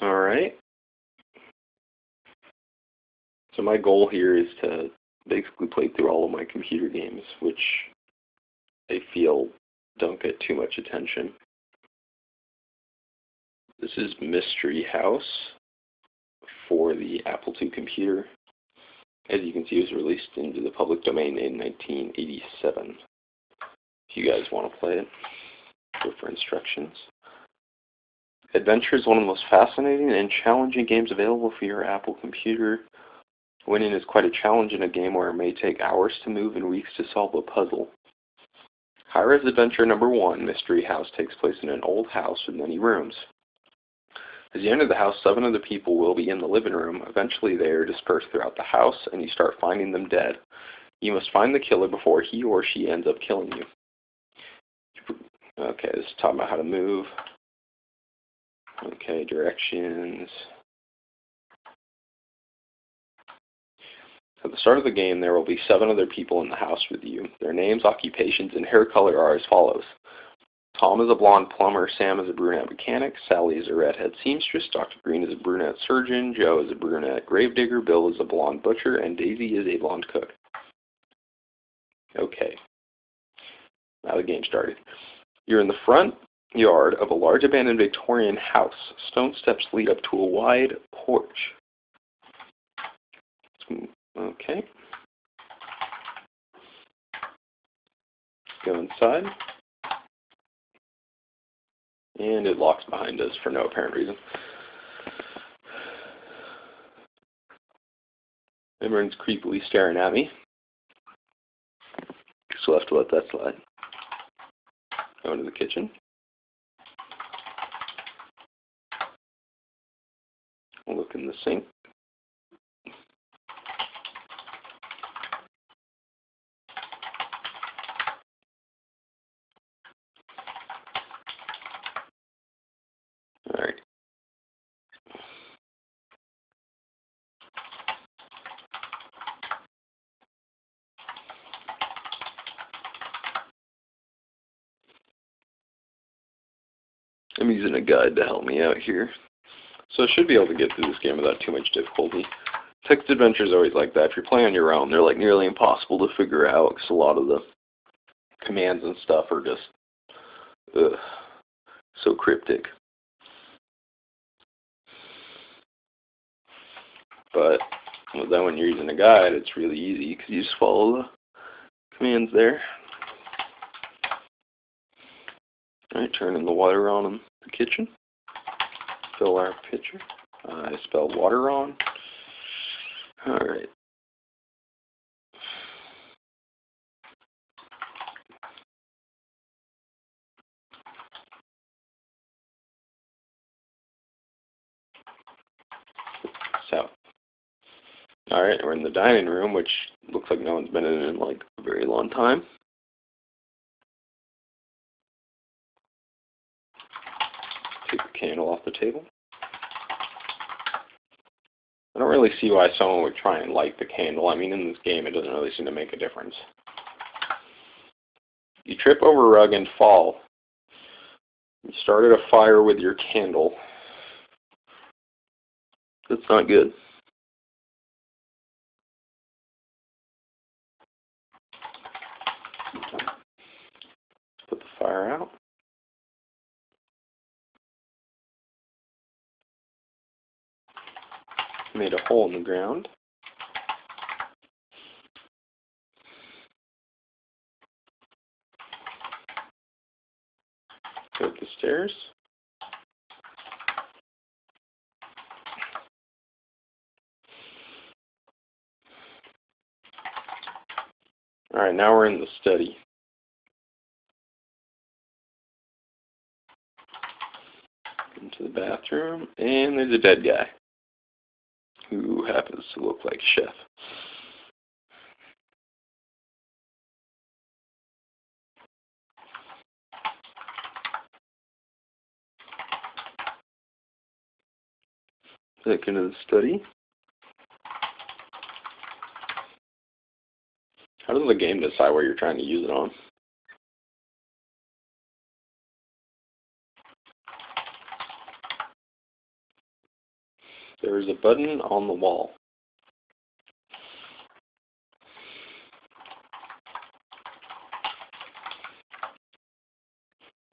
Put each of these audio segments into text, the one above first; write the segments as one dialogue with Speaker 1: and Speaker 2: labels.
Speaker 1: Alright, so my goal here is to basically play through all of my computer games, which I feel don't get too much attention. This is Mystery House for the Apple II computer. As you can see, it was released into the public domain in 1987. If you guys want to play it, go for instructions. Adventure is one of the most fascinating and challenging games available for your Apple computer. Winning is quite a challenge in a game where it may take hours to move and weeks to solve a puzzle. Hi-Res Adventure Number 1, Mystery House, takes place in an old house with many rooms. As you enter the house, 7 of the people will be in the living room. Eventually they are dispersed throughout the house, and you start finding them dead. You must find the killer before he or she ends up killing you. Okay, this is talking about how to move. Okay, directions. At the start of the game, there will be 7 other people in the house with you. Their names, occupations, and hair color are as follows. Tom is a blonde plumber, Sam is a brunette mechanic, Sally is a redhead seamstress, Dr. Green is a brunette surgeon, Joe is a brunette gravedigger, Bill is a blonde butcher, and Daisy is a blonde cook. Okay, now the game started. You're in the front yard of a large abandoned Victorian house. Stone steps lead up to a wide porch. Okay. Go inside. And it locks behind us for no apparent reason. Everyone's creepily staring at me. So I'll have to let that slide. Go into the kitchen. I'll look in the sink. Alright. I'm using a guide to help me out here. So I should be able to get through this game without too much difficulty. Text adventures are always like that. If you're playing on your own, they're like nearly impossible to figure out because a lot of the commands and stuff are just so cryptic. But then when you're using a guide, it's really easy because you just follow the commands there. Alright, turning the water on in the kitchen. Fill our pitcher. I spelled water on. Alright. So. Alright, we're in the dining room, which looks like no one's been in like a very long time. Take the candle off the table. I don't really see why someone would try and light the candle. I mean, in this game, it doesn't really seem to make a difference. You trip over a rug and fall. You started a fire with your candle. That's not good. Put the fire out. Made a hole in the ground. Go up the stairs. Alright, now we're in the study. Into the bathroom, and there's a dead guy who happens to look like Chef. Back into the study. How does the game decide what you're trying to use it on? There is a button on the wall.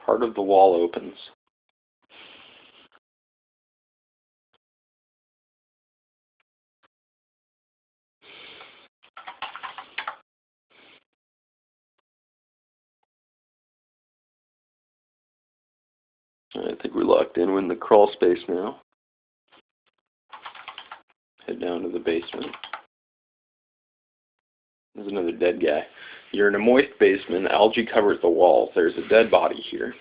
Speaker 1: Part of the wall opens. I think we're locked in. We're in the crawl space now. Head down to the basement. There's another dead guy. You're in a moist basement. Algae covers the walls. There's a dead body here.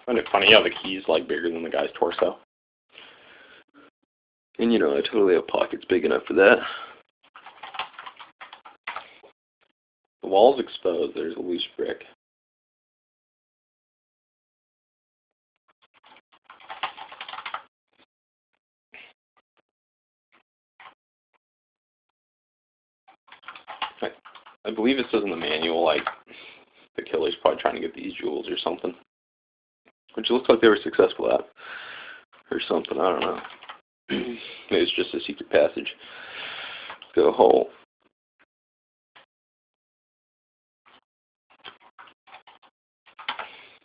Speaker 1: I find it funny how the key's like bigger than the guy's torso. And you know, I totally have pockets big enough for that. The wall's exposed. There's a loose brick. I believe it says in the manual, like, the killer's probably trying to get these jewels or something. Which it looks like they were successful at. Or something, I don't know. Maybe it's just a secret passage. Let's go hole.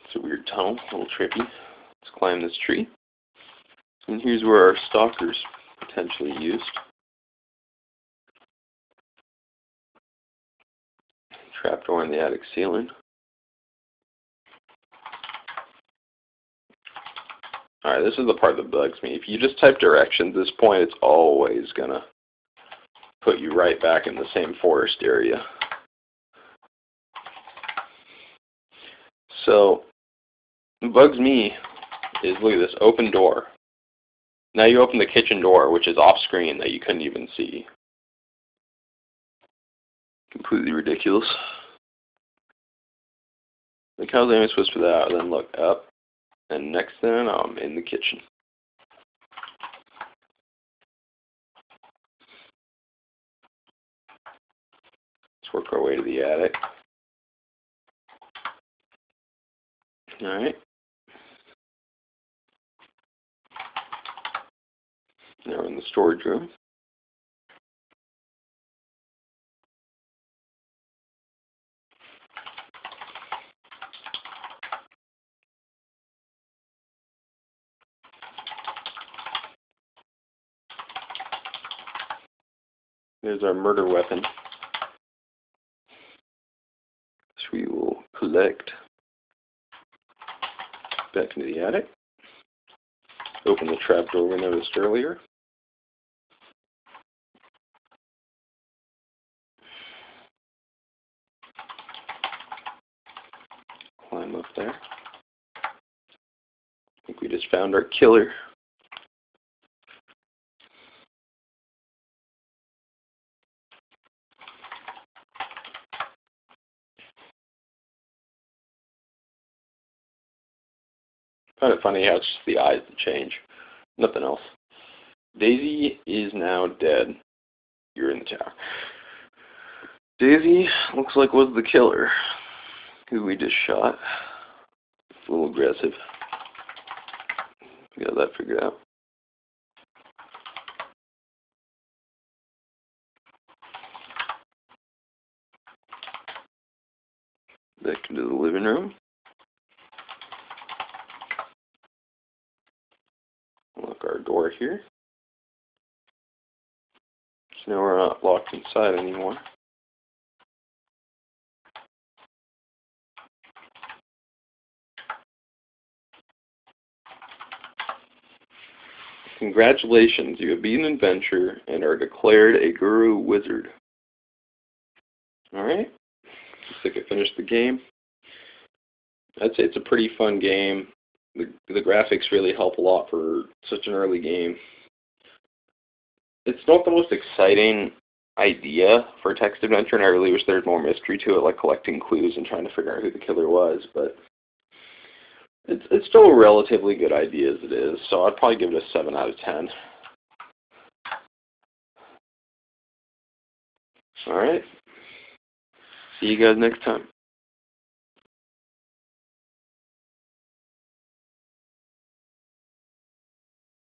Speaker 1: It's a weird tunnel, a little trippy. Let's climb this tree. And here's where our stalker's potentially used. Trapdoor in the attic ceiling. Alright, this is the part that bugs me. If you just type directions at this point, it's always going to put you right back in the same forest area. So, what bugs me is, look at this, open door. Now you open the kitchen door, which is off screen that you couldn't even see. Completely ridiculous. Like, how's I supposed to do that? Then look up, and next thing I'm in the kitchen. Let's work our way to the attic. Alright. Now we're in the storage room. There's our murder weapon, which we will collect back into the attic. Open the trapdoor we noticed earlier. Climb up there. I think we just found our killer. I find it funny how it's just the eyes that change. Nothing else. Daisy is now dead. You're in the tower. Daisy looks like was the killer who we just shot. It's a little aggressive. We got that figured out. Back into the living room. Lock our door here. So now we're not locked inside anymore. Congratulations, you have beaten adventure and are declared a guru wizard. Alright, looks like I finished the game. I'd say it's a pretty fun game. The graphics really help a lot for such an early game. It's not the most exciting idea for a text adventure, and I really wish there was more mystery to it, like collecting clues and trying to figure out who the killer was, but it's still a relatively good idea as it is, so I'd probably give it a 7 out of 10. Alright. See you guys next time.